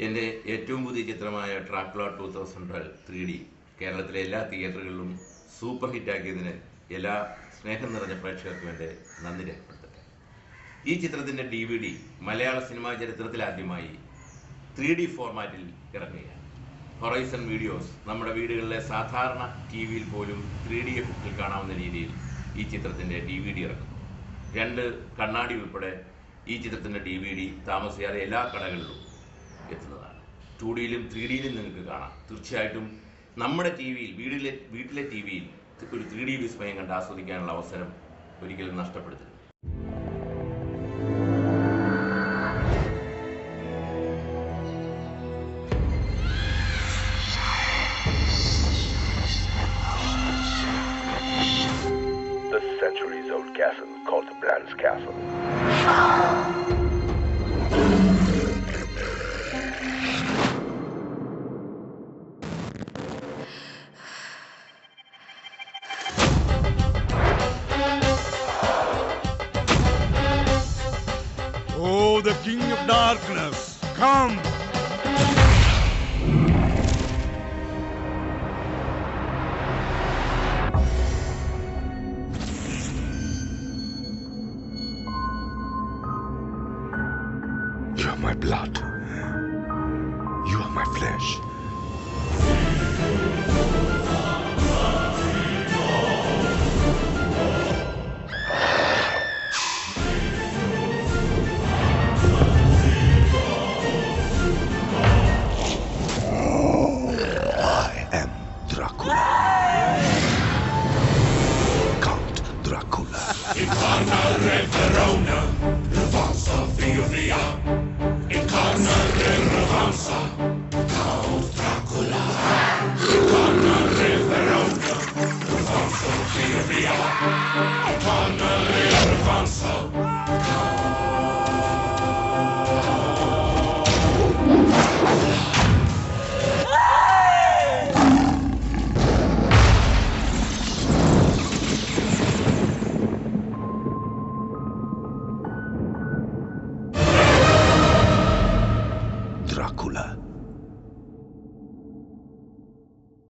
എൻ്റെ ഏറ്റവും പുതിയ ചിത്രമായ ഡ്രാക്കുള 2012 3D കേരളത്തിലെ എല്ലാ തിയേറ്ററുകളിലും സൂപ്പർ ഹിറ്റാക്കിയതിന് എല്ലാ സ്നേഹം നിറഞ്ഞ പ്രേക്ഷകർക്കും എൻ്റെ നന്ദി രേഖപ്പെടുത്തട്ടെ. ഈ ചിത്രത്തിൻ്റെ DVD മലയാള സിനിമാ ചരിത്രത്തിലാദ്യമായി 3D ഫോർമാറ്റിൽ ഇറങ്ങുകയാണ്. ഹൊറൈസൺ വീഡിയോസ് നമ്മുടെ വീടുകളിലെ സാധാരണ TV-യിൽ പോലും 3D എഫക്റ്റിൽ കാണാവുന്ന രീതിയിൽ ഈ ചിത്രത്തിൻ്റെ DVD ഇറക്കുന്നു. 2 കണ്ണാടി ഉൾപ്പെടെ ഈ ചിത്രത്തിൻ്റെ DVD താമസിയാതെ എല്ലാ കടകളിലും എത്തുന്നതാണ്. 2Dയിലും 3Dയിലും നിങ്ങൾക്ക് കാണാം. തീർച്ചയായിട്ടും നമ്മുടെ TV-യിൽ വീട്ടിലെ TV-യിൽ ഒരു 3D വിസ്മയം കണ്ട് ആസ്വദിക്കാനുള്ള അവസരം ഒരിക്കലും നഷ്ടപ്പെടുത്തരുത്. The centuries-old castle called the Brand's Castle. Oh, the King of Darkness, come! You are my blood. You are my flesh. I am Dracula. Count Dracula. Incarna Red Verona, the Voss of Via. Incarna